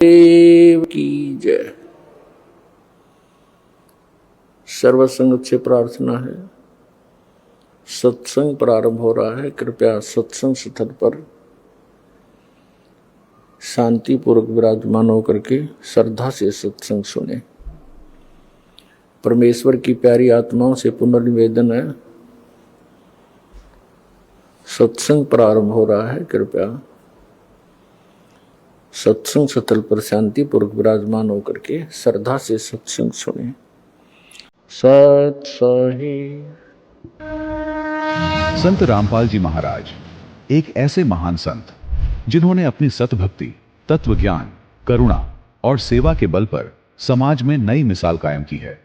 देव की जय। सर्वसंग से प्रार्थना है, सत्संग प्रारंभ हो रहा है। कृपया सत्संग स्थल पर शांतिपूर्वक विराजमान होकर के श्रद्धा से सत्संग सुने। परमेश्वर की प्यारी आत्माओं से पुनर्निवेदन है, सत्संग प्रारंभ हो रहा है। कृपया सत्संग स्थल पर शांतिपूर्वक विराजमान होकर के श्रद्धा से सत्संग सुने। सत सही। संत रामपाल जी महाराज एक ऐसे महान संत जिन्होंने अपनी सतभक्ति, तत्व ज्ञान, करुणा और सेवा के बल पर समाज में नई मिसाल कायम की है।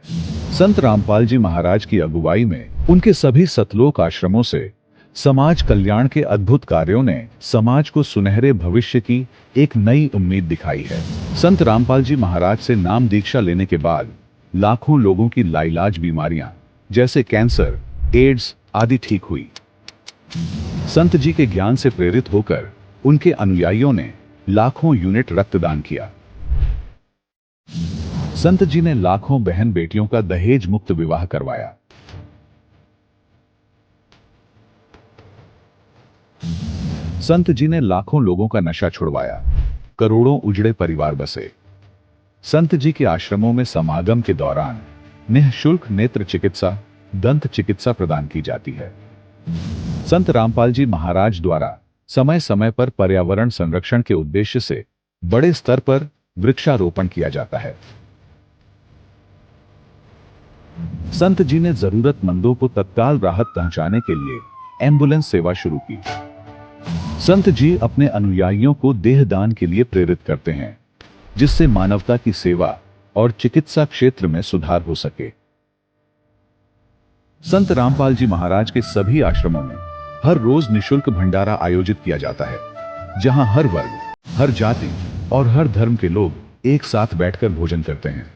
संत रामपाल जी महाराज की अगुवाई में उनके सभी सतलोक आश्रमों से समाज कल्याण के अद्भुत कार्यों ने समाज को सुनहरे भविष्य की एक नई उम्मीद दिखाई है। संत रामपाल जी महाराज से नाम दीक्षा लेने के बाद लाखों लोगों की लाइलाज बीमारियां जैसे कैंसर, एड्स आदि ठीक हुई। संत जी के ज्ञान से प्रेरित होकर उनके अनुयायियों ने लाखों यूनिट रक्तदान किया। संत जी ने लाखों बहन बेटियों का दहेज मुक्त विवाह करवाया। संत जी ने लाखों लोगों का नशा छुड़वाया, करोड़ों उजड़े परिवार बसे। संत जी के आश्रमों में समागम के दौरान निःशुल्क नेत्र चिकित्सा, दंत चिकित्सा प्रदान की जाती है। संत रामपाल जी महाराज द्वारा समय समय पर पर्यावरण संरक्षण के उद्देश्य से बड़े स्तर पर वृक्षारोपण किया जाता है। संत जी ने जरूरतमंदों को तत्काल राहत पहुंचाने के लिए एम्बुलेंस सेवा शुरू की। संत जी अपने अनुयायियों को देहदान के लिए प्रेरित करते हैं, जिससे मानवता की सेवा और चिकित्सा क्षेत्र में सुधार हो सके। संत रामपाल जी महाराज के सभी आश्रमों में हर रोज निःशुल्क भंडारा आयोजित किया जाता है, जहां हर वर्ग, हर जाति और हर धर्म के लोग एक साथ बैठकर भोजन करते हैं।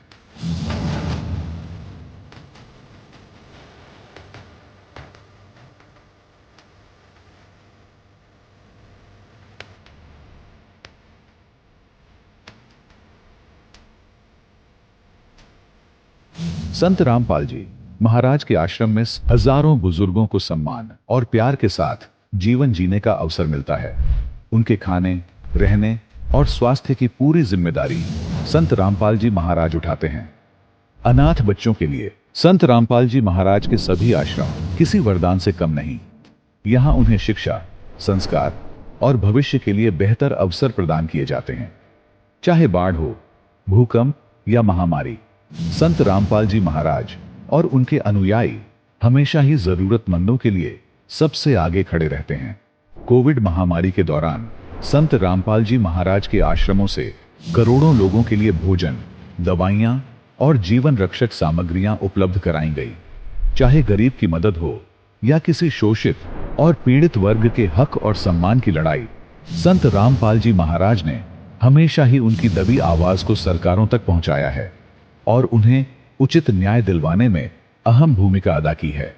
संत रामपाल जी महाराज के आश्रम में हजारों बुजुर्गों को सम्मान और प्यार के साथ जीवन जीने का अवसर मिलता है। उनके खाने, रहने और स्वास्थ्य की पूरी जिम्मेदारी संत रामपाल जी महाराज उठाते हैं। अनाथ बच्चों के लिए संत रामपाल जी महाराज के सभी आश्रम किसी वरदान से कम नहीं। यहाँ उन्हें शिक्षा, संस्कार और भविष्य के लिए बेहतर अवसर प्रदान किए जाते हैं। चाहे बाढ़ हो, भूकंप या महामारी, संत रामपाल जी महाराज और उनके अनुयायी हमेशा ही जरूरतमंदों के लिए सबसे आगे खड़े रहते हैं। कोविड महामारी के दौरान संत रामपाल जी महाराज के आश्रमों से करोड़ों लोगों के लिए भोजन, दवाइयां और जीवन रक्षक सामग्रियां उपलब्ध कराई गई। चाहे गरीब की मदद हो या किसी शोषित और पीड़ित वर्ग के हक और सम्मान की लड़ाई, संत रामपाल जी महाराज ने हमेशा ही उनकी दबी आवाज को सरकारों तक पहुंचाया है और उन्हें उचित न्याय दिलवाने में अहम भूमिका अदा की है।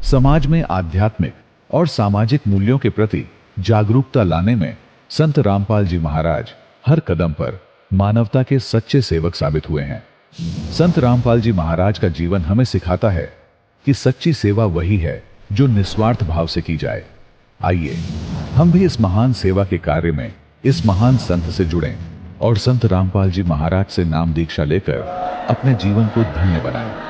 समाज में आध्यात्मिक और सामाजिक मूल्यों के प्रति जागरूकता लाने में संत रामपाल जी महाराज हर कदम पर मानवता के सच्चे सेवक साबित हुए हैं। संत रामपाल जी महाराज का जीवन हमें सिखाता है कि सच्ची सेवा वही है जो निस्वार्थ भाव से की जाए। आइए हम भी इस महान सेवा के कार्य में इस महान संत से जुड़ें और संत रामपाल जी महाराज से नाम दीक्षा लेकर अपने जीवन को धन्य बनाएं।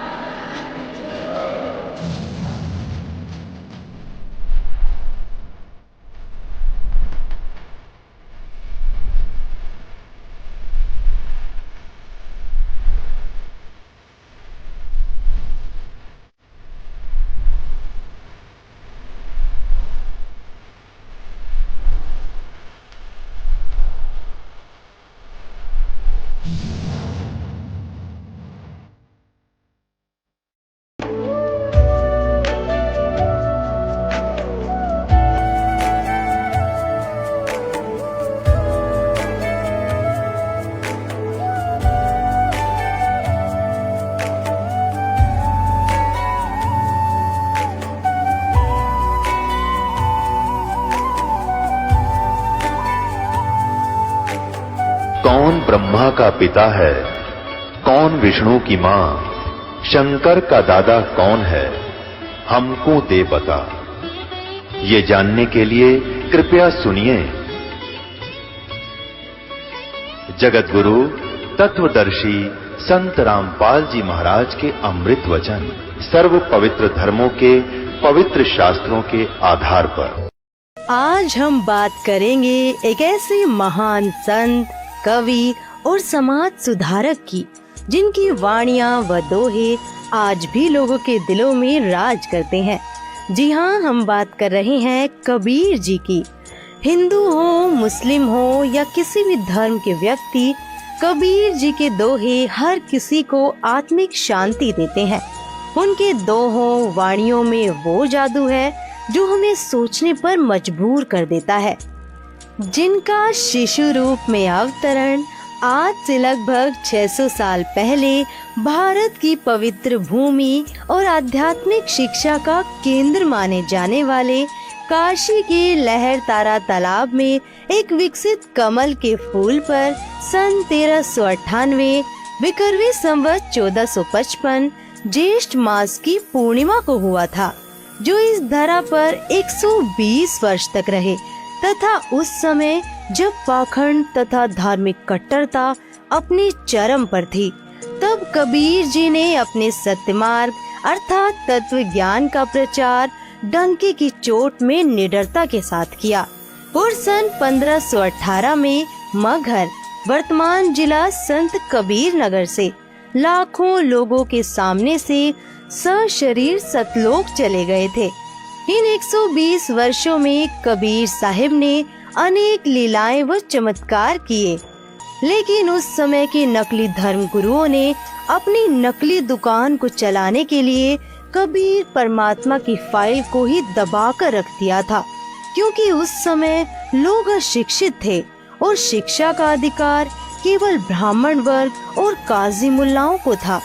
कौन ब्रह्मा का पिता है, कौन विष्णु की मां, शंकर का दादा कौन है, हमको दे बता। ये जानने के लिए कृपया सुनिए। जगत गुरु तत्वदर्शी संत रामपाल जी महाराज के अमृत वचन सर्व पवित्र धर्मों के पवित्र शास्त्रों के आधार पर आज हम बात करेंगे एक ऐसे महान संत, कवि और समाज सुधारक की, जिनकी वाणियां व दोहे आज भी लोगों के दिलों में राज करते हैं। जी हाँ, हम बात कर रहे हैं कबीर जी की। हिंदू हो, मुस्लिम हो या किसी भी धर्म के व्यक्ति, कबीर जी के दोहे हर किसी को आत्मिक शांति देते हैं। उनके दोहों वाणियों में वो जादू है जो हमें सोचने पर मजबूर कर देता है। जिनका शिशु रूप में अवतरण आज से लगभग 600 साल पहले भारत की पवित्र भूमि और आध्यात्मिक शिक्षा का केंद्र माने जाने वाले काशी के लहर तारा तालाब में एक विकसित कमल के फूल पर सन 1398 विक्रमी संवत 1455 ज्येष्ठ मास की पूर्णिमा को हुआ था, जो इस धरा पर 120 वर्ष तक रहे तथा उस समय जब पाखंड तथा धार्मिक कट्टरता अपने चरम पर थी, तब कबीर जी ने अपने सत्य मार्ग अर्थात तत्व ज्ञान का प्रचार डंके की चोट में निडरता के साथ किया और सन 1518 में मगहर, वर्तमान जिला संत कबीर नगर से लाखों लोगों के सामने से सशरीर सतलोक चले गए थे। इन 120 वर्षों में कबीर साहिब ने अनेक लीलाएं व चमत्कार किए, लेकिन उस समय के नकली धर्म गुरुओं ने अपनी नकली दुकान को चलाने के लिए कबीर परमात्मा की फाइल को ही दबाकर रख दिया था, क्योंकि उस समय लोग अशिक्षित थे और शिक्षा का अधिकार केवल ब्राह्मण वर्ग और काजी मुल्लाओं को था।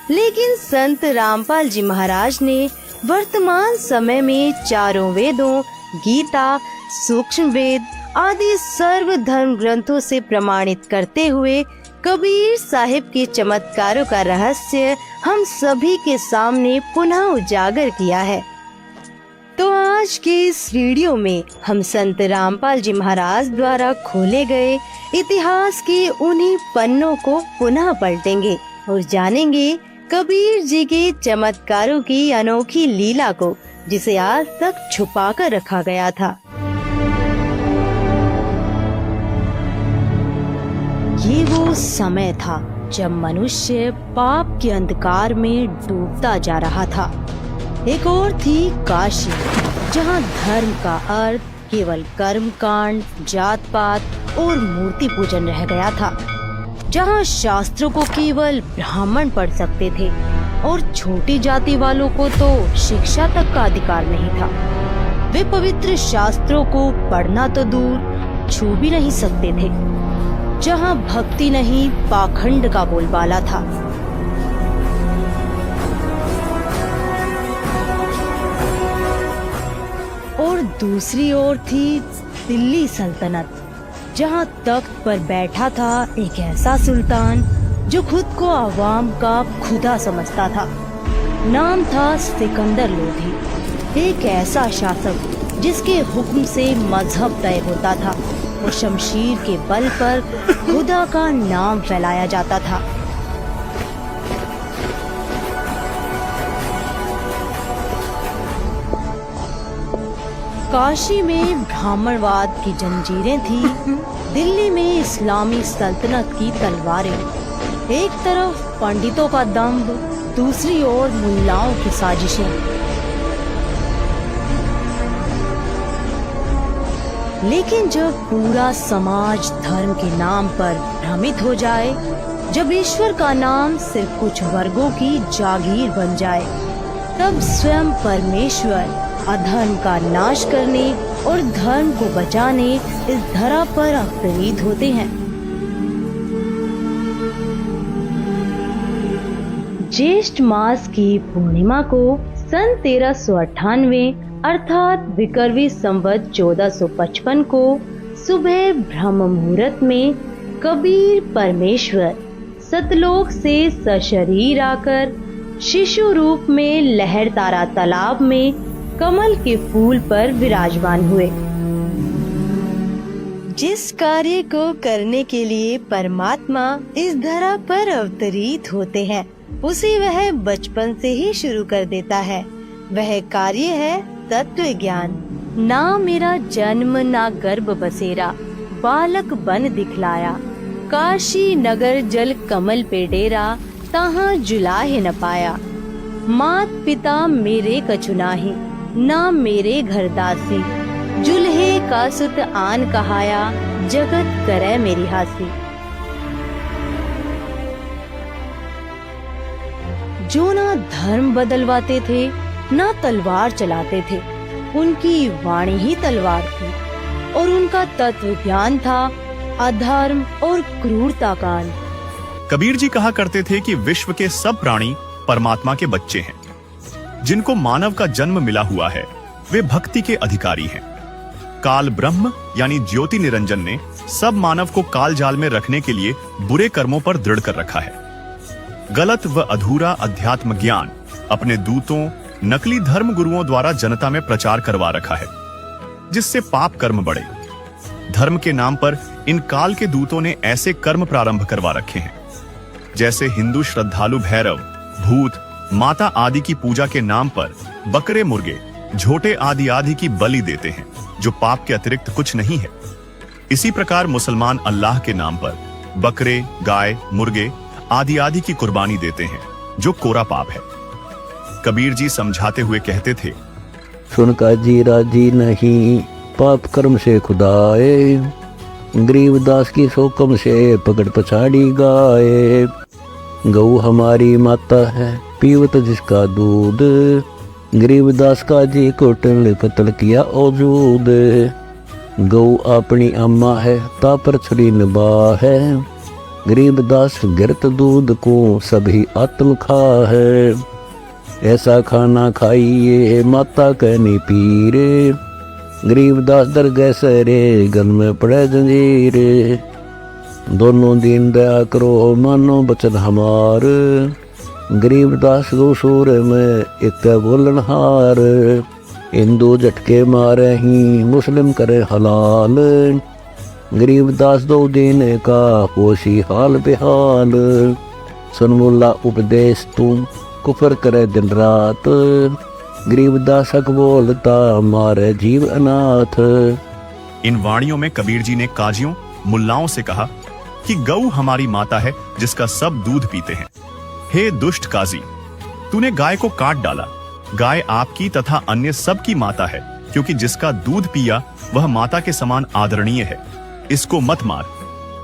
लेकिन संत रामपाल जी महाराज ने वर्तमान समय में चारों वेदों, गीता, सूक्ष्म वेद आदि सर्व धर्म ग्रंथों से प्रमाणित करते हुए कबीर साहिब के चमत्कारों का रहस्य हम सभी के सामने पुनः उजागर किया है। तो आज के इस वीडियो में हम संत रामपाल जी महाराज द्वारा खोले गए इतिहास के उन्हीं पन्नों को पुनः पलटेंगे और जानेंगे कबीर जी के चमत्कारों की अनोखी लीला को, जिसे आज तक छुपा कर रखा गया था। ये वो समय था जब मनुष्य पाप के अंधकार में डूबता जा रहा था। एक और थी काशी, जहाँ धर्म का अर्थ केवल कर्म कांड, जात पात और मूर्ति पूजन रह गया था, जहाँ शास्त्रों को केवल ब्राह्मण पढ़ सकते थे और छोटी जाति वालों को तो शिक्षा तक का अधिकार नहीं था। वे पवित्र शास्त्रों को पढ़ना तो दूर छू भी नहीं सकते थे, जहाँ भक्ति नहीं पाखंड का बोलबाला था। और दूसरी ओर थी दिल्ली सल्तनत, जहाँ तख्त पर बैठा था एक ऐसा सुल्तान जो खुद को आवाम का खुदा समझता था। नाम था सिकंदर लोधी, एक ऐसा शासक जिसके हुक्म से मजहब तय होता था और शमशीर के बल पर खुदा का नाम फैलाया जाता था। काशी में ब्राह्मणवाद की जंजीरें थी, दिल्ली में इस्लामी सल्तनत की तलवारें। एक तरफ पंडितों का दंभ, दूसरी ओर मुल्लाओं की साजिशें। लेकिन जब पूरा समाज धर्म के नाम पर भ्रमित हो जाए, जब ईश्वर का नाम सिर्फ कुछ वर्गों की जागीर बन जाए, तब स्वयं परमेश्वर अधर्म का नाश करने और धर्म को बचाने इस धरा पर अवतरित होते हैं। ज्येष्ठ मास की पूर्णिमा को सन 1398 अर्थात विक्रमी संवत 1455 को सुबह ब्रह्म मुहूर्त में कबीर परमेश्वर सतलोक से सशरीर आकर शिशु रूप में लहरतारा तालाब में कमल के फूल पर विराजमान हुए। जिस कार्य को करने के लिए परमात्मा इस धरा पर अवतरित होते हैं, उसे वह बचपन से ही शुरू कर देता है। वह कार्य है तत्व ज्ञान। ना मेरा जन्म ना गर्भ बसेरा, बालक बन दिखलाया। काशी नगर जल कमल पे डेरा, तहाँ जुलाहे न पाया। मात पिता मेरे कछु नाही, ना मेरे घर दासी। जुल्हे का सुत आन कहाया, जगत करे मेरी हासी। जो ना धर्म बदलवाते थे ना तलवार चलाते थे, उनकी वाणी ही तलवार थी और उनका तत्व ज्ञान था अधर्म और क्रूरता का अंत। कबीर जी कहा करते थे कि विश्व के सब प्राणी परमात्मा के बच्चे हैं। जिनको मानव का जन्म मिला हुआ है वे भक्ति के अधिकारी हैं। काल ब्रह्म यानी ज्योति निरंजन ने सब मानव को काल जाल में रखने के लिए बुरे कर्मों पर दृढ़ कर रखा है। गलत व अधूरा अध्यात्म ज्ञान अपने दूतों, नकली धर्म गुरुओं द्वारा जनता में प्रचार करवा रखा है, जिससे पाप कर्म बढ़े। धर्म के नाम पर इन काल के दूतों ने ऐसे कर्म प्रारंभ करवा रखे हैं, जैसे हिंदू श्रद्धालु भैरव, भूत, माता आदि की पूजा के नाम पर बकरे, मुर्गे, झोटे आदि की बलि देते हैं, जो पाप के अतिरिक्त कुछ नहीं है। इसी प्रकार मुसलमान अल्लाह के नाम पर बकरे, गाय, मुर्गे आदि की कुर्बानी देते हैं, जो कोरा पाप है। कबीर जी समझाते हुए कहते थे, सुन का जी राजी नहीं, पाप कर्म से खुदाए। गरीबदास की सोकम से पकड़ पछाड़ी गाए। गऊ हमारी माता है, पीवत जिसका दूध। गरीबदास का जी को टल पतल किया औजूद। गऊ अपनी अम्मा है, तापर छुरी निभा है। गरीबदास गिरत दूध को सभी आत्म खा है। ऐसा खाना खाइए माता कहनी पीरे। गरीबदास दर गए सरे, गल में पड़े जंजीरे। दोनों दिन दया करो मानो बचन हमार। गरीबदास गो सूर में एक बोलन हार। हिंदू झटके मारे ही मुस्लिम करे हलाल। गरीबदास दो दिन का पोशी हाल बेहाल। सुन मुल्ला उपदेश तुम कुफर करे दिन रात। गरीबदास हक बोलता मारे जीव अनाथ। इन वाणियों में कबीर जी ने काजियों, मुल्लाओं से कहा कि गऊ हमारी माता है जिसका सब दूध पीते हैं। हे दुष्ट काजी, तूने गाय को काट डाला। गाय आपकी तथा अन्य सब की माता है, क्योंकि जिसका दूध पिया वह माता के समान आदरणीय है। इसको मत मार।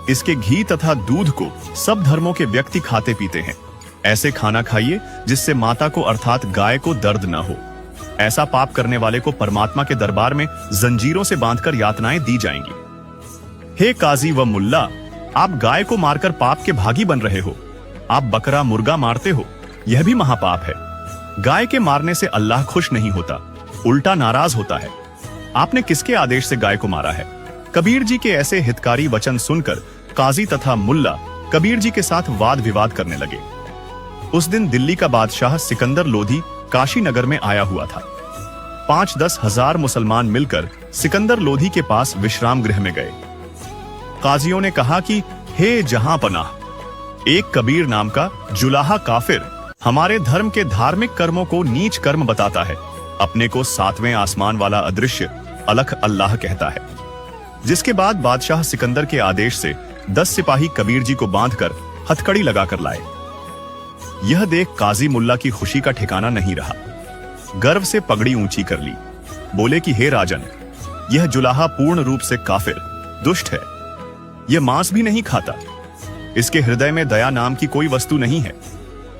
इसके घी तथा दूध को सब धर्मों के व्यक्ति खाते पीते हैं। ऐसे खाना खाइए जिससे माता को अर्थात गाय को दर्द न हो। ऐसा पाप करने वाले को परमात्मा के दरबार में जंजीरों से बांधकर यातनाएं दी जाएंगी। हे काजी व मुल्ला, आप गाय को मारकर पाप के भागी बन रहे हो। आप बकरा, मुर्गा मारते हो, यह भी महापाप है। गाय के मारने से अल्लाह खुश नहीं होता, उल्टा नाराज होता है। आपने किसके आदेश से गाय को मारा है? कबीर जी के ऐसे हितकारी वचन सुनकर काजी तथा मुल्ला कबीर जी के साथ वाद विवाद करने लगे। उस दिन दिल्ली का बादशाह सिकंदर लोधी काशी नगर में आया हुआ था। 5-10 हजार मुसलमान मिलकर सिकंदर लोधी के पास विश्राम गृह में गए। काजियों ने कहा कि हे जहां पनाह, एक कबीर नाम का जुलाहा काफिर हमारे धर्म के धार्मिक कर्मों को नीच कर्म बताता है। अपने को 7वें आसमान वाला अदृश्य अलख अल्लाह कहता है। जिसके बाद बादशाह सिकंदर के आदेश से 10 सिपाही कबीर जी को बांधकर हथकड़ी लगाकर लाए। यह देख काजी मुल्ला की खुशी का ठिकाना नहीं रहा। गर्व से पगड़ी ऊंची कर ली। बोले कि हे राजन, यह जुलाहा पूर्ण रूप से काफिर, दुष्ट है। यह मांस भी नहीं खाता। इसके हृदय में दया नाम की कोई वस्तु नहीं है।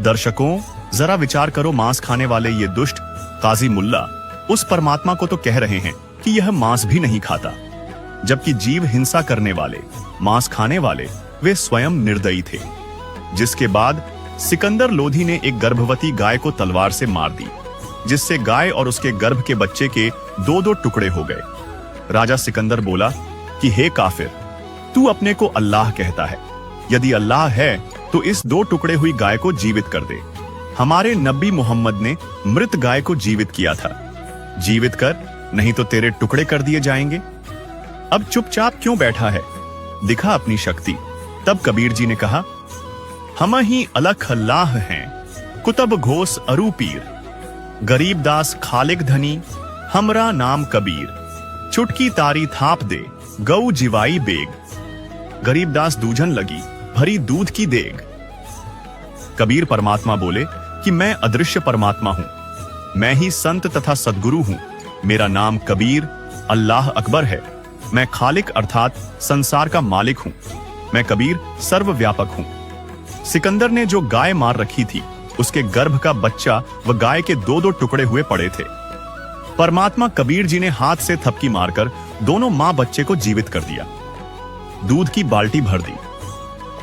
दर्शकों, जरा विचार करो, मांस खाने वाले ये दुष्ट काजी मुल्ला उस परमात्मा को तो कह रहे हैं कि यह मांस भी नहीं खाता, जबकि जीव हिंसा करने वाले, मांस खाने वाले वे स्वयं निर्दयी थे। जिसके बाद सिकंदर लोधी ने एक गर्भवती गाय को तलवार से मार दी, जिससे गाय और उसके गर्भ के बच्चे के 2-2 टुकड़े हो गए। राजा सिकंदर बोला कि हे काफिर, तू अपने को अल्लाह कहता है। यदि अल्लाह है तो इस 2 टुकड़े हुई गाय को जीवित कर दे। हमारे नबी मोहम्मद ने मृत गाय को जीवित किया था। जीवित कर, नहीं तो तेरे टुकड़े कर दिए जाएंगे। अब चुपचाप क्यों बैठा है? दिखा अपनी शक्ति। तब कबीर जी ने कहा, हम ही अलख अल्लाह हैं, कुतब घोष अरू पीर, गरीब दास खालिक धनी, हमरा नाम कबीर, चुटकी तारी थाप दे, गऊ जिवाई बेग, गरीब दास दूझन लगी, भरी दूध की देग। कबीर परमात्मा बोले कि मैं अदृश्य परमात्मा हूं, मैं ही संत तथा सद्गुरु हूं। मेरा नाम कबीर अल्लाह अकबर है। मैं खालिक अर्थात संसार का मालिक हूं। मैं कबीर सर्वव्यापक हूं। सिकंदर ने जो गाय मार रखी थी, उसके गर्भ का बच्चा व गाय के 2-2 टुकड़े हुए पड़े थे। परमात्मा कबीर जी ने हाथ से थपकी मारकर दोनों मां बच्चे को जीवित कर दिया। दूध की बाल्टी भर दी।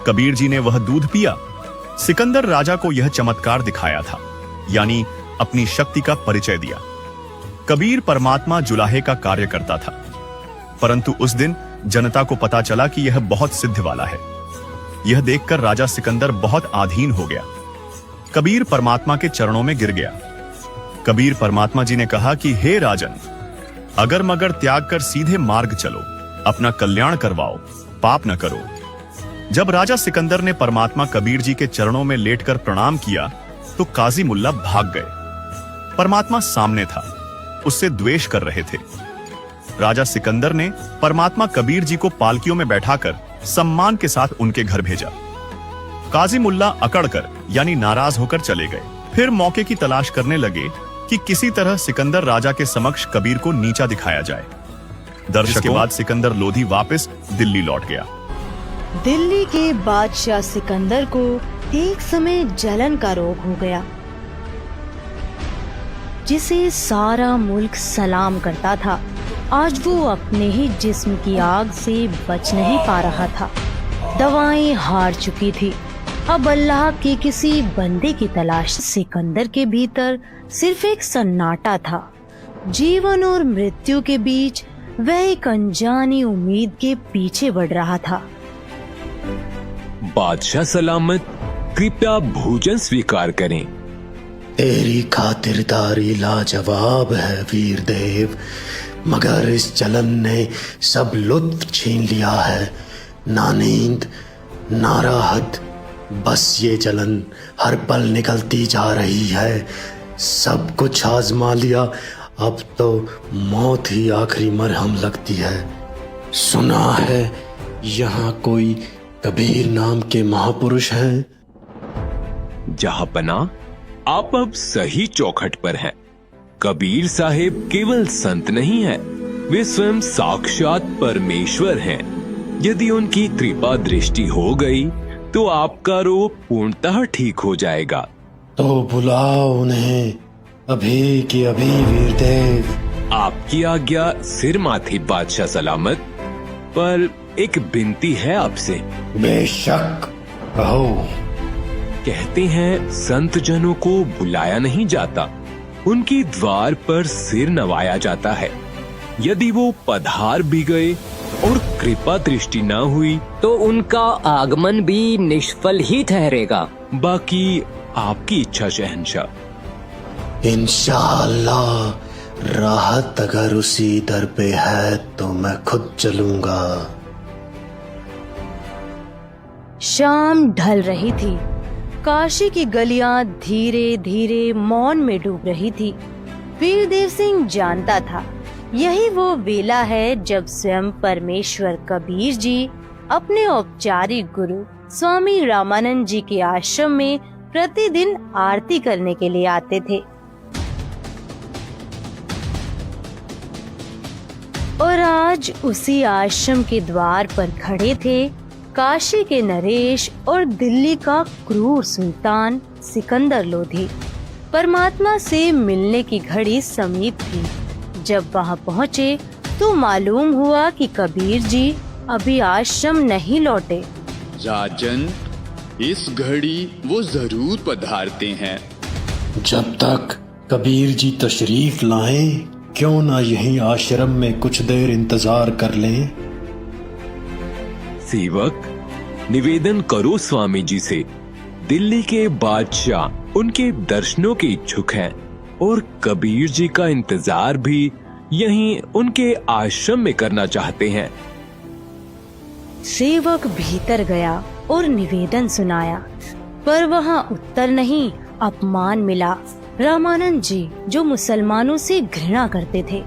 कबीर जी ने वह दूध पिया। सिकंदर राजा को यह चमत्कार दिखाया था, यानी अपनी शक्ति का परिचय दिया। कबीर परमात्मा जुलाहे का कार्य करता था, परंतु उस दिन जनता को पता चला कि यह बहुत सिद्ध वाला है। यह देखकर राजा सिकंदर बहुत आधीन हो गया। कबीर परमात्मा के चरणों में गिर गया। कबीर परमात्मा जी ने कहा कि हे राजन, अगर मगर त्याग कर सीधे मार्ग चलो, अपना कल्याण करवाओ, पाप न करो। जब राजा सिकंदर ने परमात्मा कबीर जी के चरणों में लेटकर प्रणाम किया तो काजी मुल्ला भाग गए। परमात्मा सामने था, उससे द्वेष कर रहे थे। राजा सिकंदर ने परमात्मा कबीर जी को पालकियों में बैठाकर सम्मान के साथ उनके घर भेजा। काजी मुल्ला अकड़कर यानी नाराज होकर चले गए। फिर मौके की तलाश करने लगे कि किसी तरह सिकंदर राजा के समक्ष कबीर को नीचा दिखाया जाए। दर्शन के बाद सिकंदर लोधी वापस दिल्ली लौट गया। दिल्ली के बादशाह सिकंदर को एक समय जलन का रोग हो गया, जिसे सारा मुल्क सलाम करता था। आज वो अपने ही जिस्म की आग से बच नहीं पा रहा था। दवाएं हार चुकी थी। अब अल्लाह के किसी बंदे की तलाश। सिकंदर के भीतर सिर्फ एक सन्नाटा था। जीवन और मृत्यु के बीच वह एक अनजानी उम्मीद के पीछे बढ़ रहा था। बादशाह सलामत, कृपया भोजन स्वीकार करें। तेरी खातिरदारी लाजवाब है वीर देव, मगर इस जलन ने सब लुत्फ छीन लिया है। ना नींद ना राहत, बस ये जलन हर पल निकलती जा रही है। सब कुछ आजमा लिया, अब तो मौत ही आखिरी मरहम लगती है। सुना है यहाँ कोई कबीर नाम के महापुरुष हैं? जहांपना, आप अब सही चौखट पर हैं। कबीर साहिब केवल संत नहीं है, वे स्वयं साक्षात परमेश्वर हैं। यदि उनकी कृपा दृष्टि हो गई तो आपका रोग पूर्णतः ठीक हो जाएगा। तो बुलाओ उन्हें अभी की अभी वीर देव। आपकी आज्ञा सिर माथे बादशाह सलामत, पर एक विनती है आपसे। बेशक, कहो। कहते हैं संत जनों को बुलाया नहीं जाता, उनकी द्वार पर सिर नवाया जाता है। यदि वो पधार भी गए और कृपा दृष्टि न हुई तो उनका आगमन भी निष्फल ही ठहरेगा। बाकी आपकी इच्छा शहंशाह। इंशाअल्लाह, राहत अगर उसी दर पे है तो मैं खुद चलूंगा। शाम ढल रही थी। काशी की गलियां धीरे धीरे मौन में डूब रही थी। वीरदेव सिंह जानता था यही वो वेला है जब स्वयं परमेश्वर कबीर जी अपने औपचारिक गुरु स्वामी रामानंद जी के आश्रम में प्रतिदिन आरती करने के लिए आते थे। और आज उसी आश्रम के द्वार पर खड़े थे काशी के नरेश और दिल्ली का क्रूर सुल्तान सिकंदर लोधी। परमात्मा से मिलने की घड़ी समीप थी। जब वहां पहुंचे तो मालूम हुआ कि कबीर जी अभी आश्रम नहीं लौटे। राजन, इस घड़ी वो जरूर पधारते हैं। जब तक कबीर जी तशरीफ लाएं, क्यों ना यहीं आश्रम में कुछ देर इंतजार कर लें। सेवक, निवेदन करो स्वामी जी से, दिल्ली के बादशाह उनके दर्शनों के इच्छुक हैं और कबीर जी का इंतजार भी यहीं उनके आश्रम में करना चाहते हैं। सेवक भीतर गया और निवेदन सुनाया, पर वहाँ उत्तर नहीं, अपमान मिला। रामानंद जी जो मुसलमानों से घृणा करते थे,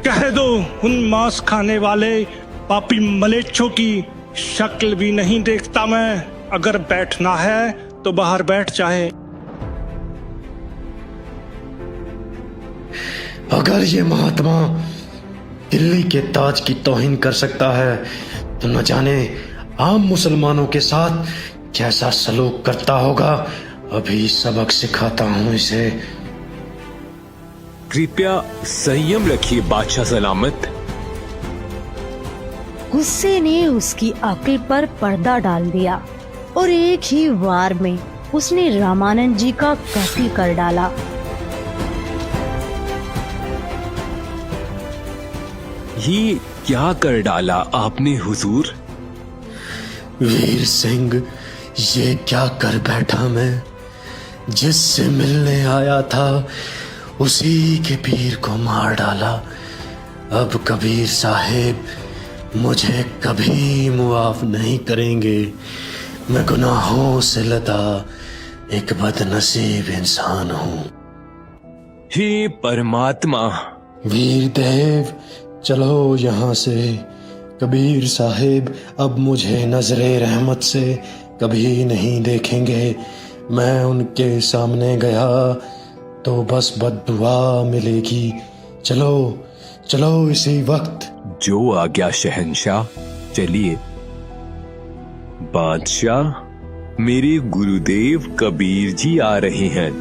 कह दो उन मांस खाने वाले पापी मलेच्छों की शक्ल भी नहीं देखता मैं। अगर बैठना है तो बाहर बैठ जाए। अगर ये महात्मा दिल्ली के ताज की तौहीन कर सकता है तो न जाने आम मुसलमानों के साथ कैसा सलूक करता होगा। अभी सबक सिखाता हूँ इसे। कृपया संयम रखिए बादशाह सलामत। गुस्से ने उसकी अक्ल पर पर्दा डाल दिया और एक ही वार में उसने रामानंद जी का कत्ल कर डाला। ये क्या कर डाला आपने हुजूर? वीर सिंह, ये क्या कर बैठा मैं? जिससे मिलने आया था उसी के पीर को मार डाला। अब कबीर साहेब मुझे कभी मुआफ नहीं करेंगे। मैं गुनाहों से लदा एक बदनसीब इंसान हूँ। हे परमात्मा! वीर देव, चलो यहाँ से। कबीर साहेब अब मुझे नजरे रहमत से कभी नहीं देखेंगे। मैं उनके सामने गया तो बस बद्दुआ मिलेगी। चलो चलो इसी वक्त। जो आज्ञा शहंशाह। चलिए। बादशाह, मेरे गुरुदेव कबीर जी आ रहे हैं।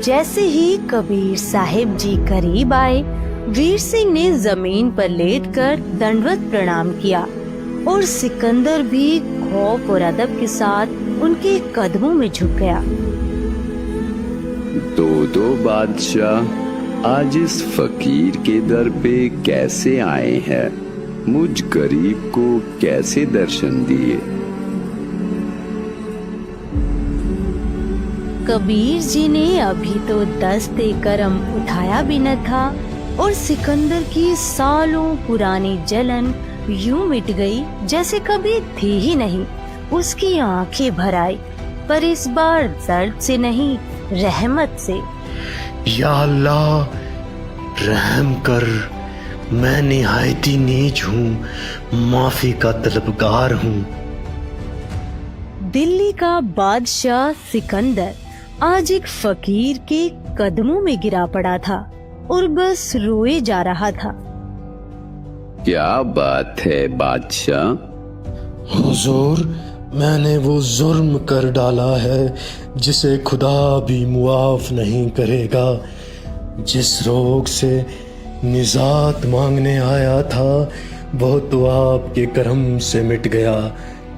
जैसे ही कबीर साहिब जी करीब आए, वीर सिंह ने जमीन पर लेटकर दंडवत प्रणाम किया और सिकंदर भी खौफ और अदब के साथ उनके कदमों में झुक गया। दो बादशाह आज इस फकीर के दर पे कैसे आए हैं? मुझ गरीब को कैसे दर्शन दिए? कबीर जी ने अभी तो दस्ते करम उठाया भी न था और सिकंदर की सालों पुरानी जलन यूं मिट गई जैसे कभी थी ही नहीं। उसकी आंखें भर आई, पर इस बार दर्द से नहीं, रहमत से। या अल्लाह, रहम कर। मैं निहायती नीच हूँ, माफी का तलबगार हूँ। दिल्ली का बादशाह सिकंदर आज एक फकीर के कदमों में गिरा पड़ा था और बस रोए जा रहा था। क्या बात है बादशाह? हुजूर, मैंने वो जुर्म कर डाला है जिसे खुदा भी मुआफ नहीं करेगा। जिस रोग से निजात मांगने आया था वो तो आपके करम से मिट गया,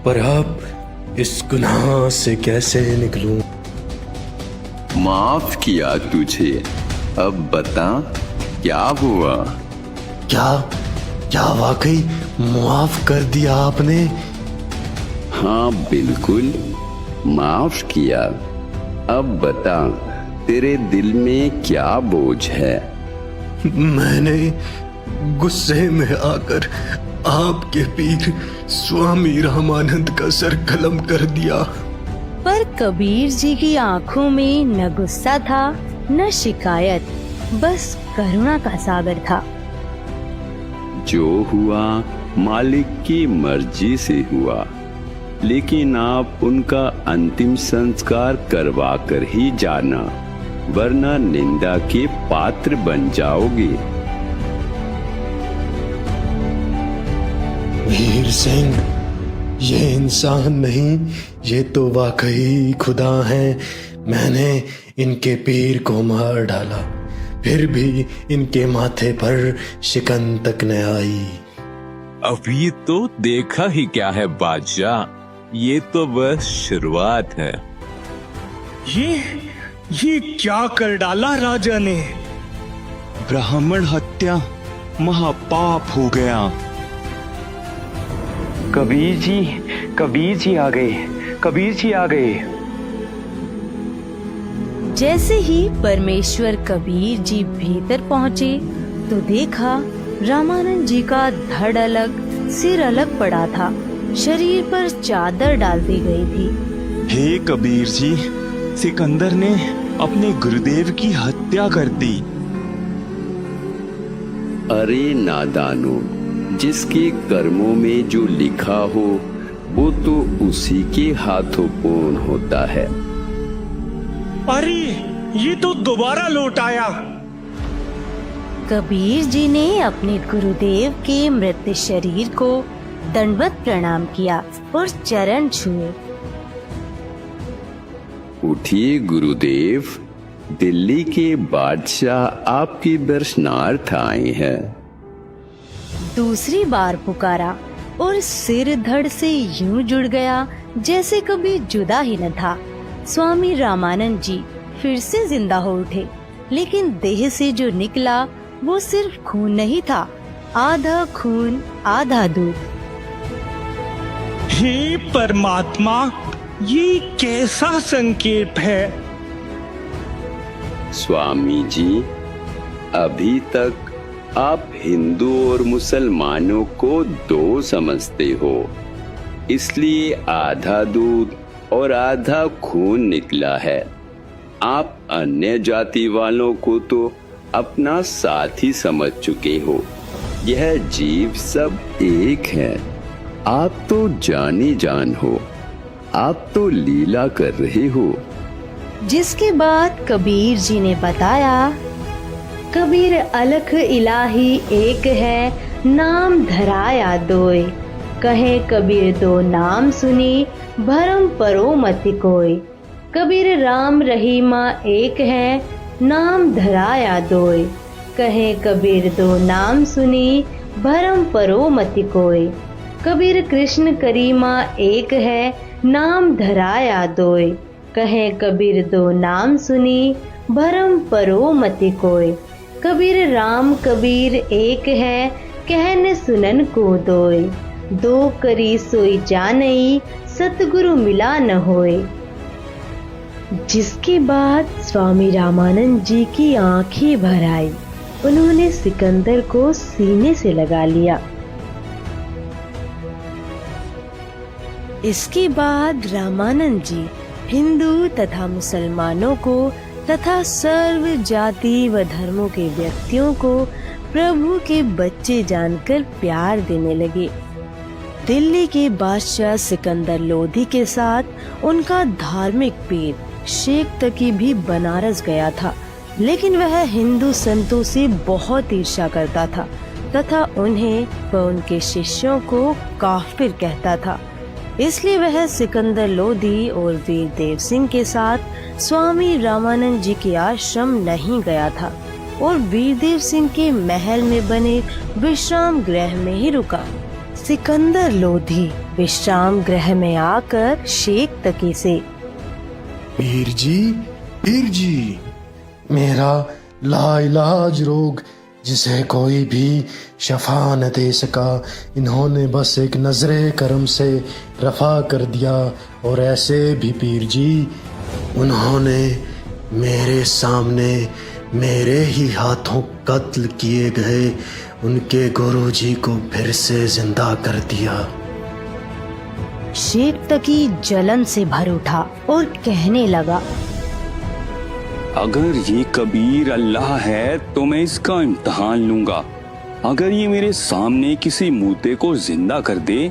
पर अब इस गुनाह से कैसे निकलूं? माफ किया तुझे, अब बता क्या हुआ? क्या वाकई मुआफ कर दिया आपने? हाँ बिल्कुल माफ किया। अब बता तेरे दिल में क्या बोझ है? मैंने गुस्से में आकर आपके पीर स्वामी रामानंद का सर कलम कर दिया। पर कबीर जी की आंखों में न गुस्सा था न शिकायत, बस करुणा का सागर था। जो हुआ मालिक की मर्जी से हुआ, लेकिन आप उनका अंतिम संस्कार करवा कर ही जाना, वरना निंदा के पात्र बन जाओगे। वीर सिंह, ये इंसान नहीं, ये तो वाकई खुदा हैं। मैंने इनके पीर को मार डाला, फिर भी इनके माथे पर शिकन तक न आई। अभी तो देखा ही क्या है बादशाह, ये तो बस शुरुआत है। ये क्या कर डाला राजा ने? ब्राह्मण हत्या महापाप हो गया। कबीर जी आ गए, कबीर जी आ गए। जैसे ही परमेश्वर कबीर जी भीतर पहुँचे तो देखा रामानंद जी का धड़ अलग, सिर अलग पड़ा था, शरीर पर चादर डाल दी गई थी। हे कबीर जी, सिकंदर ने अपने गुरुदेव की हत्या कर दी। अरे नादानो, जिसके कर्मों में जो लिखा हो वो तो उसी के हाथों पूर्ण होता है। अरे ये तो दोबारा लौट आया। कबीर जी ने अपने गुरुदेव के मृत शरीर को दंडवत प्रणाम किया और चरण छुए। उठिए गुरुदेव, दिल्ली के बादशाह आपके दर्शनार्थ आए हैं। दूसरी बार पुकारा और सिर धड़ से यूं जुड़ गया जैसे कभी जुदा ही न था। स्वामी रामानंद जी फिर से जिंदा हो उठे, लेकिन देह से जो निकला वो सिर्फ खून नहीं था, आधा खून आधा दूध। हे परमात्मा, ये कैसा संकेत है? स्वामी जी, अभी तक आप हिंदू और मुसलमानों को दो समझते हो, इसलिए आधा दूध और आधा खून निकला है। आप अन्य जाति वालों को तो अपना साथी समझ चुके हो। यह जीव सब एक है। आप तो जानी जान हो, आप तो लीला कर रहे हो। जिसके बाद कबीर जी ने बताया, कबीर अलख इलाही एक है, नाम धराया दोय। कहे कबीर दो नाम सुनी, भरम परो मत कोय। कबीर राम रहीमा एक है, नाम धराया दोय। कहे कबीर दो नाम सुनी, भरम परो मत कोय। कबीर कृष्ण करीमा एक है, नाम धराया दोय। कहे कबीर दो नाम सुनी, भरम परो मत कोय। कबीर राम कबीर एक है, कहन सुनन को दोय। दो करी सोई जानई, सतगुरु मिला न होए। जिसके बाद स्वामी रामानंद जी की आंखें भर आई। उन्होंने सिकंदर को सीने से लगा लिया। इसके बाद रामानंद जी हिंदू तथा मुसलमानों को तथा सर्व जाति व धर्मों के व्यक्तियों को प्रभु के बच्चे जानकर प्यार देने लगे। दिल्ली के बादशाह सिकंदर लोधी के साथ उनका धार्मिक पीर शेख तकी भी बनारस गया था, लेकिन वह हिंदू संतों से बहुत ईर्ष्या करता था तथा उन्हें व उनके शिष्यों को काफिर कहता था। इसलिए वह सिकंदर लोधी और वीरदेव सिंह के साथ स्वामी रामानंद जी के आश्रम नहीं गया था और वीरदेव सिंह के महल में बने विश्राम गृह में ही रुका। सिकंदर लोधी विश्राम गृह में आकर शेख तकी से, पीर जी, मेरा लाइलाज रोग जिसे कोई भी शफा न दे सका, इन्होंने बस एक नजरे करम से रफा कर दिया। और ऐसे भी पीर जी, उन्होंने मेरे सामने मेरे ही हाथों कत्ल किए गए उनके गुरुजी को फिर से जिंदा कर दिया। शेख तकी जलन से भर उठा और कहने लगा, अगर ये कबीर अल्लाह है तो मैं इसका इम्तिहान लूंगा। अगर ये मेरे सामने किसी मुर्दे को जिंदा कर दे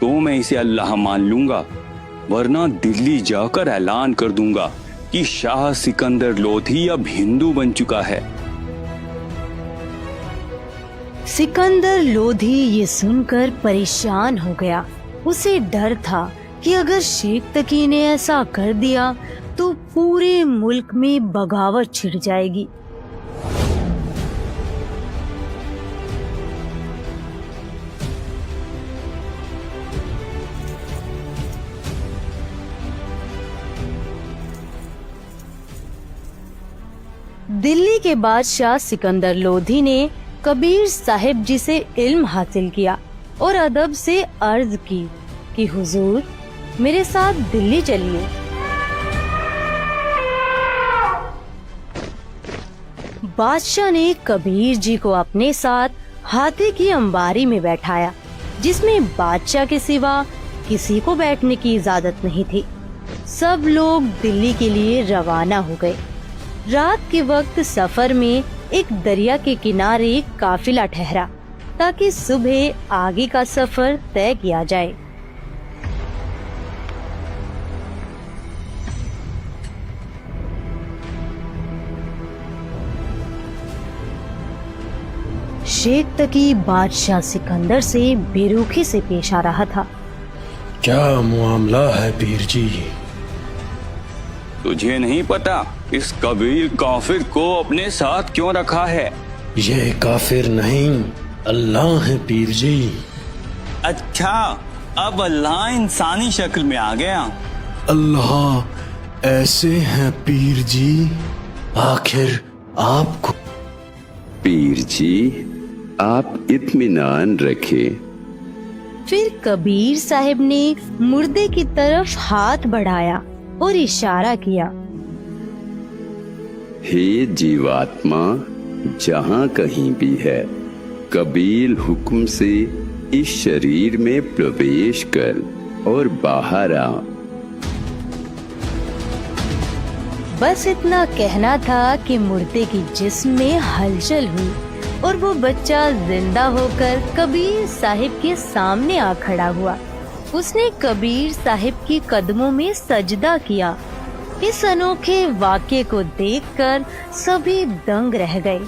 तो मैं इसे अल्लाह मान लूंगा, वरना दिल्ली जाकर ऐलान कर दूंगा कि शाह सिकंदर लोधी अब हिंदू बन चुका है। सिकंदर लोधी ये सुनकर परेशान हो गया। उसे डर था कि अगर शेख तकी ने ऐसा कर दिया तो पूरे मुल्क में बगावत छिड़ जाएगी। दिल्ली के बादशाह सिकंदर लोधी ने कबीर साहिब जी से इल्म हासिल किया और अदब से अर्ज की कि हुजूर मेरे साथ दिल्ली चलिए। बादशाह ने कबीर जी को अपने साथ हाथी की अंबारी में बैठाया, जिसमें बादशाह के सिवा किसी को बैठने की इजाजत नहीं थी। सब लोग दिल्ली के लिए रवाना हो गए। रात के वक्त सफर में एक दरिया के किनारे काफिला ठहरा ताकि सुबह आगे का सफर तय किया जाए। शेख तकी बादशाह सिकंदर से बेरुखी से पेश आ रहा था। क्या मामला है पीर जी? तुझे नहीं पता इस कबीर काफिर को अपने साथ क्यों रखा है? ये काफिर नहीं, अल्लाह है पीर जी। अच्छा, अब अल्लाह इंसानी शक्ल में आ गया। अल्लाह ऐसे हैं पीर जी? आखिर आपको? पीर जी, आप इत्मीनान रखें। फिर कबीर साहब ने मुर्दे की तरफ हाथ बढ़ाया और इशारा किया। हे जीवात्मा, जहाँ कहीं भी है, कबील हुक्म से इस शरीर में प्रवेश कर और बाहर आ। बस इतना कहना था कि मुर्दे की जिस्म में हलचल हुई और वो बच्चा जिंदा होकर कबीर साहिब के सामने आ खड़ा हुआ। उसने कबीर साहिब के कदमों में सजदा किया। इस अनोखे वाक़े को देखकर सभी दंग रह गए।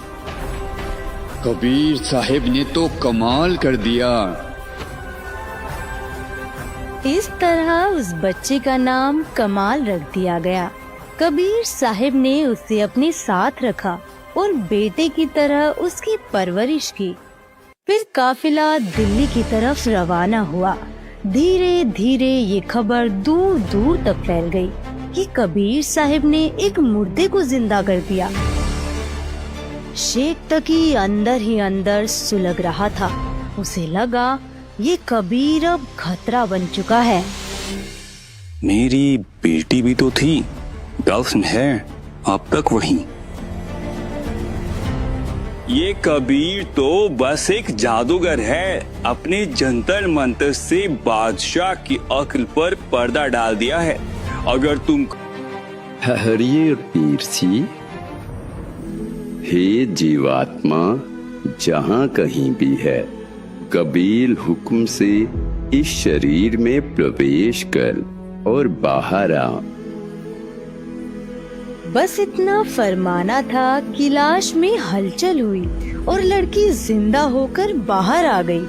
कबीर साहिब ने तो कमाल कर दिया। इस तरह उस बच्चे का नाम कमाल रख दिया गया। कबीर साहिब ने उसे अपने साथ रखा और बेटे की तरह उसकी परवरिश की। फिर काफिला दिल्ली की तरफ रवाना हुआ। धीरे धीरे ये खबर दूर दूर तक फैल गई कि कबीर साहिब ने एक मुर्दे को जिंदा कर दिया। शेख तकी अंदर ही अंदर सुलग रहा था। उसे लगा ये कबीर अब खतरा बन चुका है। मेरी बेटी भी तो थी, दफन है अब तक वहीं। ये कबीर तो बस एक जादूगर है। अपने जंतर मंतर से बादशाह की अक्ल पर पर्दा डाल दिया है। अगर तुम ठहरिए पीर जी। हे जीवात्मा, जहाँ कहीं भी है, कबील हुक्म से इस शरीर में प्रवेश कर और बाहर आ। बस इतना फरमाना था कि लाश में हलचल हुई और लड़की जिंदा होकर बाहर आ गई।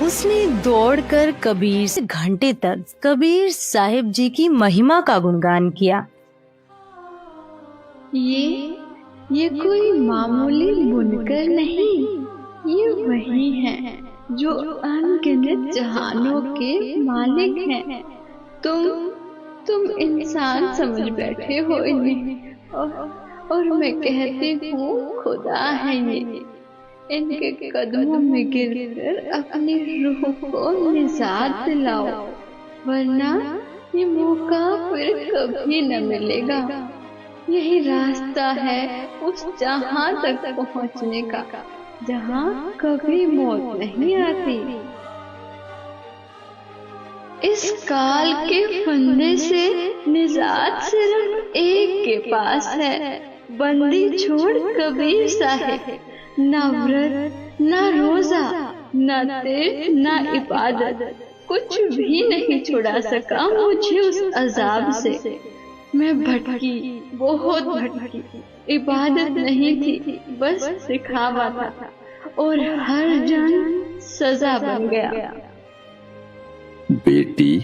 उसने दौड़कर कबीर से घंटे तक कबीर साहिब जी की महिमा का गुणगान किया। ये कोई मामूली बुनकर नहीं, ये वही हैं जो अनगिनत जहानों के मालिक हैं। तुम इंसान समझ बैठे हो इन्हें, और मैं कहती हूँ खुदा है ये। इनके कदमों में गिरकर अपनी रूह को निजात दिलाओ, वरना ये मौका फिर कभी न मिलेगा। यही रास्ता है उस जहां तक पहुंचने का, जहां कभी मौत नहीं आती। इस काल के फंदे से निजात सिर्फ एक के पास है। बंदी छोड़ कबीर साहिब, ना व्रत ना रोजा ना तीर्थ ना इबादत, कुछ भी नहीं छुड़ा सका मुझे उस अजाब से। मैं भटकी, बहुत भटकी। इबादत नहीं थी, बस सिखावा था, और हर जन सजा बन गया। बेटी,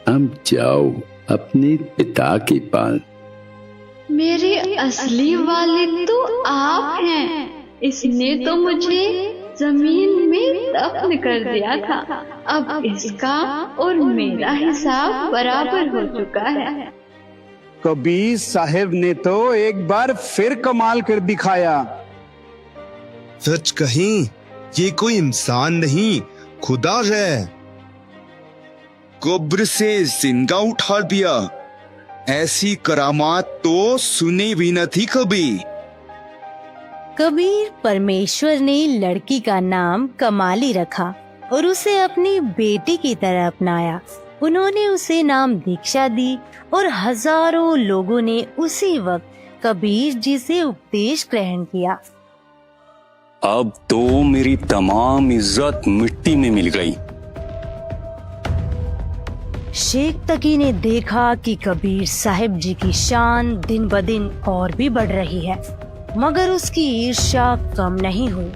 अब जाओ अपने पिता के पास। मेरे असली वालिद तो आप हैं। इसने तो मुझे जमीन में दफन कर दिया था। अब इसका और मेरा हिसाब बराबर हो चुका है। कबीर साहब ने तो एक बार फिर कमाल कर दिखाया। सच कहीं ये कोई इंसान नहीं, खुदा है। कब्र से जिंदा उठा दिया। ऐसी करामात तो सुनी भी न थी कभी। कबीर परमेश्वर ने लड़की का नाम कमाली रखा और उसे अपनी बेटी की तरह अपनाया। उन्होंने उसे नाम दीक्षा दी और हजारों लोगों ने उसी वक्त कबीर जी से उपदेश ग्रहण किया। अब तो मेरी तमाम इज्जत मिट्टी में मिल गई। शेख तकी ने देखा कि कबीर साहिब जी की शान दिन ब दिन और भी बढ़ रही है, मगर उसकी ईर्ष्या कम नहीं हुई।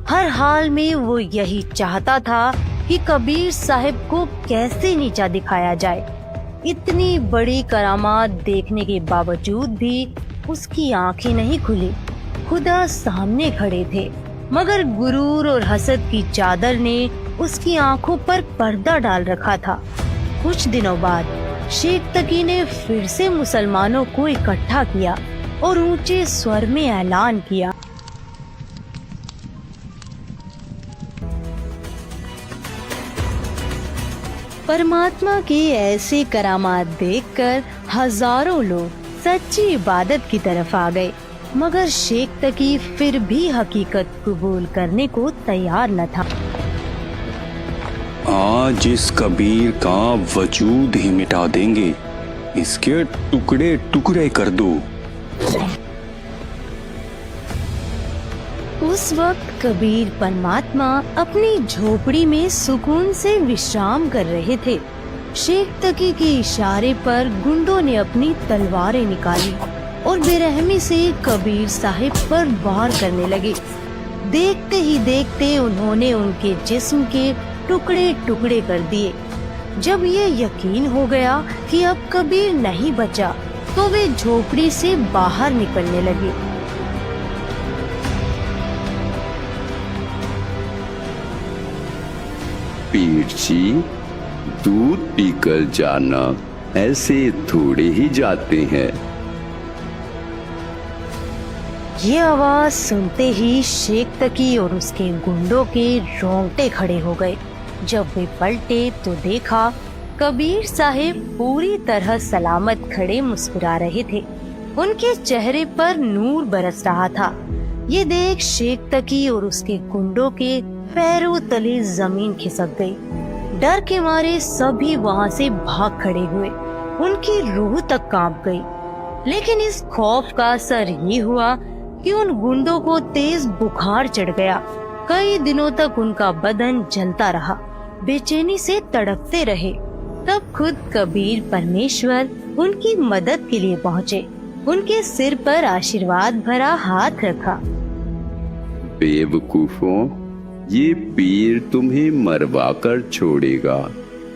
हर हाल में वो यही चाहता था कि कबीर साहिब को कैसे नीचा दिखाया जाए। इतनी बड़ी करामात देखने के बावजूद भी उसकी आंखें नहीं खुली। खुदा सामने खड़े थे, मगर गुरूर और हसद की चादर ने उसकी आंखों पर पर्दा डाल रखा था। कुछ दिनों बाद शेख तकी ने फिर से मुसलमानों को इकट्ठा किया और ऊंचे स्वर में ऐलान किया, परमात्मा की ऐसी करामात देखकर हजारों लोग सच्ची इबादत की तरफ आ गए, मगर शेख तकी फिर भी हकीकत कबूल करने को तैयार न था। आज इस कबीर का वजूद ही मिटा देंगे। इसके टुकड़े टुकड़े कर दो। उस वक्त कबीर परमात्मा अपनी झोपड़ी में सुकून से विश्राम कर रहे थे। शेख तकी के इशारे पर गुंडों ने अपनी तलवारें निकाली और बेरहमी से कबीर साहिब पर वार करने लगे। देखते ही देखते उन्होंने उनके जिस्म के टुकड़े टुकड़े कर दिए। जब ये यकीन हो गया कि अब कबीर नहीं बचा, तो वे झोपड़ी से बाहर निकलने लगे। पीर जी, दूध पीकर जाना, ऐसे थोड़े ही जाते हैं। ये आवाज सुनते ही शेख तकी और उसके गुंडों के रोंगटे खड़े हो गए। जब वे पलटे तो देखा कबीर साहिब पूरी तरह सलामत खड़े मुस्कुरा रहे थे। उनके चेहरे पर नूर बरस रहा था। ये देख शेख तकी और उसके गुंडों के पैरों तले जमीन खिसक गई। डर के मारे सभी वहाँ से भाग खड़े हुए। उनकी रूह तक कांप गई। लेकिन इस खौफ का असर ये हुआ कि उन गुंडों को तेज बुखार चढ़ गया। कई दिनों तक उनका बदन जलता रहा, बेचैनी से तड़पते रहे। तब खुद कबीर परमेश्वर उनकी मदद के लिए पहुँचे। उनके सिर पर आशीर्वाद भरा हाथ रखा। बेवकूफों, ये पीर तुम्हें मरवा कर छोड़ेगा।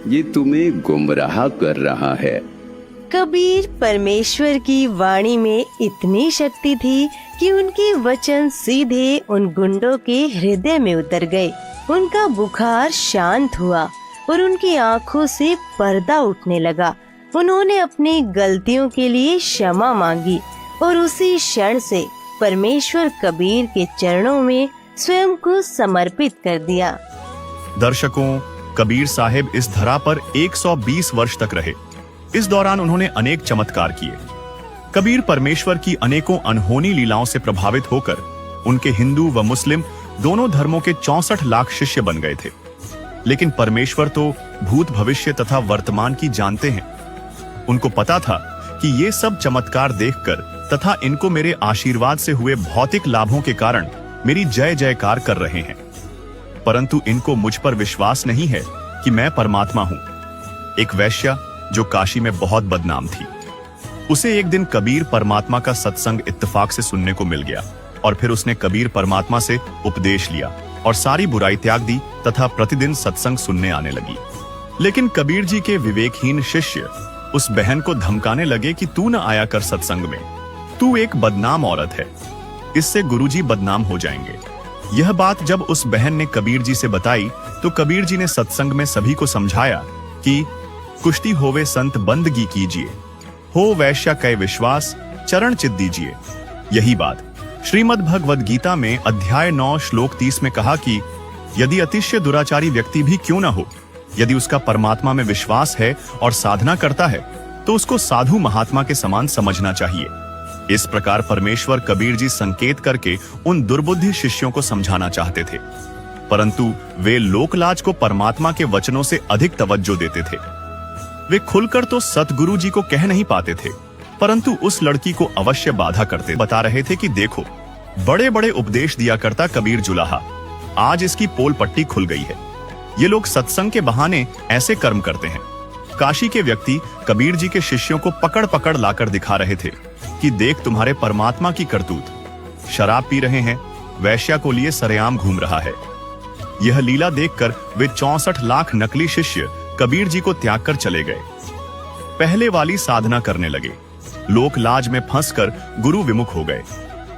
ये तुम्हें गुमराह कर रहा है। कबीर परमेश्वर की वाणी में इतनी शक्ति थी कि उनके वचन सीधे उन गुंडों के हृदय में उतर गए। उनका बुखार शांत हुआ और उनकी आंखों से पर्दा उठने लगा। उन्होंने अपनी गलतियों के लिए क्षमा मांगी और उसी क्षण से परमेश्वर कबीर के चरणों में स्वयं को समर्पित कर दिया। दर्शकों, कबीर साहिब इस धरा पर 120 वर्ष तक रहे। इस दौरान उन्होंने अनेक चमत्कार किए। कबीर परमेश्वर की अनेकों अनहोनी लीलाओं से प्रभावित होकर उनके हिंदू व मुस्लिम दोनों धर्मों के 64 लाख शिष्य बन गए थे। लेकिन परमेश्वर तो भूत भविष्य तथा वर्तमान की जानते हैं। उनको पता था कि ये सब चमत्कार देखकर तथा इनको मेरे आशीर्वाद से हुए भौतिक लाभों के कारण मेरी जय जयकार कर रहे हैं, परंतु इनको मुझ पर विश्वास नहीं है कि मैं परमात्मा हूं। एक वैश्या जो काशी में बहुत बदनाम थी, उसे एक दिन कबीर परमात्मा का सत्संग इत्तेफाक से सुनने को मिल गया और फिर उसने कबीर परमात्मा से उपदेश लिया और सारी बुराई त्याग दी तथा प्रतिदिन सत्संग सुनने आने लगी। लेकिन कबीर जी के विवेकहीन शिष्य उस बहन को धमकाने लगे कि तू न आया कर सत्संग में, तू एक बदनाम औरत है, इससे गुरुजी बदनाम हो जाएंगे। यह बात जब उस बहन ने कबीर जी से बताई तो कबीर जी ने सत्संग में सभी को समझाया कि कुश्ती होवे संत बंदगी कीजिए, हो वैश्या कै विश्वास चरण चित दीजिए। यही बात श्रीमद् भगवद गीता में अध्याय 9 श्लोक 30 में कहा कि यदि अतिशय दुराचारी व्यक्ति भी क्यों न हो, यदि उसका परमात्मा में विश्वास है और साधना करता है तो उसको साधु महात्मा के समान समझना चाहिए। इस प्रकार परमेश्वर कबीर जी संकेत करके उन दुर्बुद्धि शिष्यों को समझाना चाहते थे, परंतु वे लोकलाज को परमात्मा के वचनों से अधिक तवज्जो देते थे। वे खुलकर तो सतगुरु जी को कह नहीं पाते थे, परंतु उस लड़की को अवश्य बाधा करते बता रहे थे कि देखो, बड़े बड़े उपदेश दिया करता कबीर जुलाहा, आज इसकी पोल पट्टी खुल गई है। ये लोग सत्संग के बहाने ऐसे कर्म करते हैं। काशी के व्यक्ति कबीर जी के शिष्यों को पकड़ पकड़ लाकर दिखा रहे थे कि देख तुम्हारे परमात्मा की करतूत। शराब पी रहे हैं, वैश्या को लिए सरेआम घूम रहा है। यह लीला देखकर वे 64 लाख नकली शिष्य कबीर जी को त्याग कर चले गए। पहले वाली साधना करने लगे, लोक लाज में फंसकर गुरु विमुख हो गए।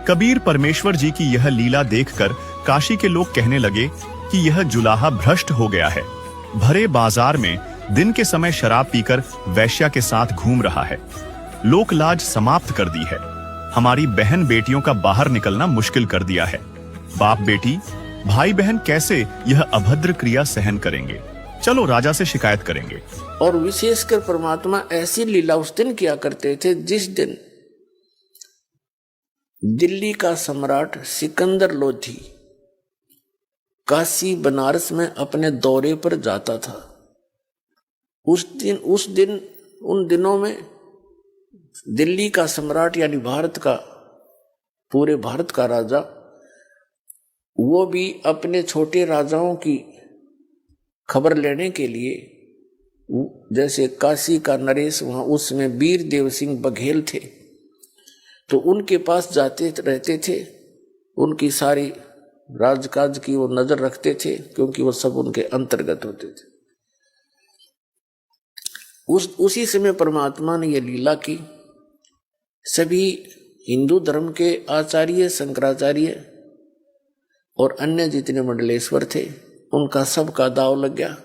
कबीर परमेश्वर जी की यह लीला देखकर काशी के लोग कहने लगे कि यह जुलाहा भ्रष्ट हो गया है, भरे बाजार में दिन के समय शराब पीकर वैश्या के साथ घूम रहा है, लोक लाज समाप्त कर दी है, हमारी बहन बेटियों का बाहर निकलना मुश्किल कर दिया है। बाप बेटी भाई बहन कैसे यह अभद्र क्रिया सहन करेंगे? चलो राजा से शिकायत करेंगे। और विशेषकर परमात्मा ऐसी लीला उस दिन किया करते थे जिस दिन दिल्ली का सम्राट सिकंदर लोधी काशी बनारस में अपने दौरे पर जाता था। उन दिनों में दिल्ली का सम्राट यानी पूरे भारत का राजा, वो भी अपने छोटे राजाओं की खबर लेने के लिए, जैसे काशी का नरेश वहां उसमें वीर देव सिंह बघेल थे, तो उनके पास जाते रहते थे। उनकी सारी राजकाज की वो नजर रखते थे क्योंकि वो सब उनके अंतर्गत होते थे। उसी समय परमात्मा ने ये लीला की। सभी हिंदू धर्म के आचार्य, शंकराचार्य और अन्य जितने मंडलेश्वर थे उनका सबका दाव लग गया।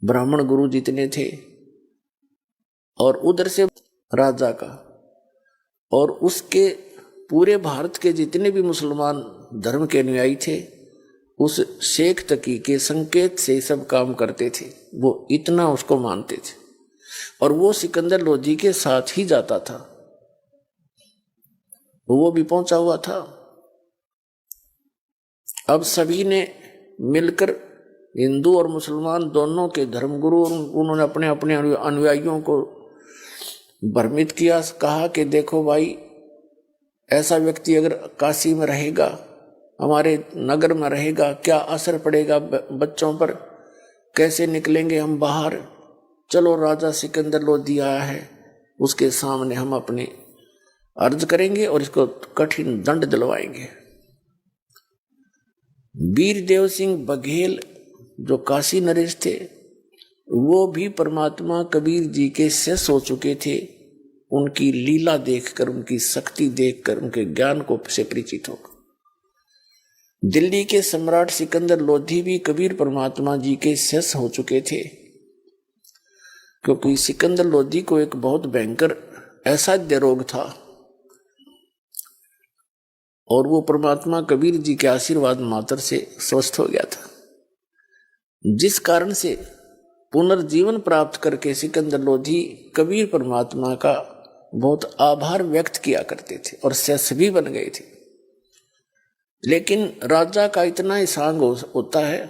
ब्राह्मण गुरु जितने थे और उधर से राजा का, और उसके पूरे भारत के जितने भी मुसलमान धर्म के अनुयायी थे उस शेख तकी के संकेत से सब काम करते थे। वो इतना उसको मानते थे और वो सिकंदर लोधी के साथ ही जाता था। वो भी पहुंचा हुआ था। अब सभी ने मिलकर, हिंदू और मुसलमान दोनों के धर्मगुरु, उन्होंने अपने अपने अनुयायियों को भ्रमित किया। कहा कि देखो भाई, ऐसा व्यक्ति अगर काशी में रहेगा, हमारे नगर में रहेगा, क्या असर पड़ेगा बच्चों पर, कैसे निकलेंगे हम बाहर। चलो राजा सिकंदर लोधी आया है, उसके सामने हम अपनी अर्ज करेंगे और इसको कठिन दंड दिलवाएंगे। वीर देव सिंह बघेल जो काशी नरेश थे, वो भी परमात्मा कबीर जी के शिष्य हो चुके थे। उनकी लीला देखकर, उनकी शक्ति देखकर, उनके ज्ञान को से परिचित होकर दिल्ली के सम्राट सिकंदर लोधी भी कबीर परमात्मा जी के शिष्य हो चुके थे। क्योंकि सिकंदर लोधी को एक बहुत भयंकर असाध्य रोग था और वो परमात्मा कबीर जी के आशीर्वाद मात्र से स्वस्थ हो गया था, जिस कारण से पुनर्जीवन प्राप्त करके सिकंदर लोधी कबीर परमात्मा का बहुत आभार व्यक्त किया करते थे और शिष्य भी बन गए थे। लेकिन राजा का इतना ही सांग होता है,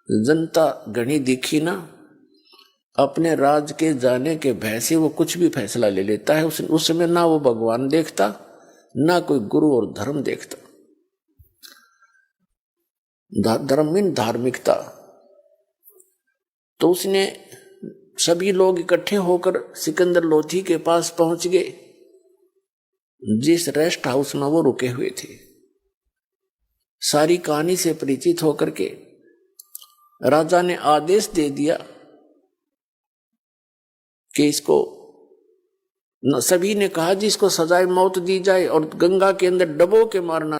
जनता घनी दिखी ना, अपने राज के जाने के भय से वो कुछ भी फैसला ले लेता है। उस समय ना वो भगवान देखता, ना कोई गुरु और धर्म देखता। धर्म मीन धार्मिकता। तो उसने सभी लोग इकट्ठे होकर सिकंदर लोधी के पास पहुंच गए, जिस रेस्ट हाउस में वो रुके हुए थे। सारी कहानी से परिचित होकर के राजा ने आदेश दे दिया कि इसको सभी ने कहा जी इसको सजाए मौत दी जाए और गंगा के अंदर डबो के मारना।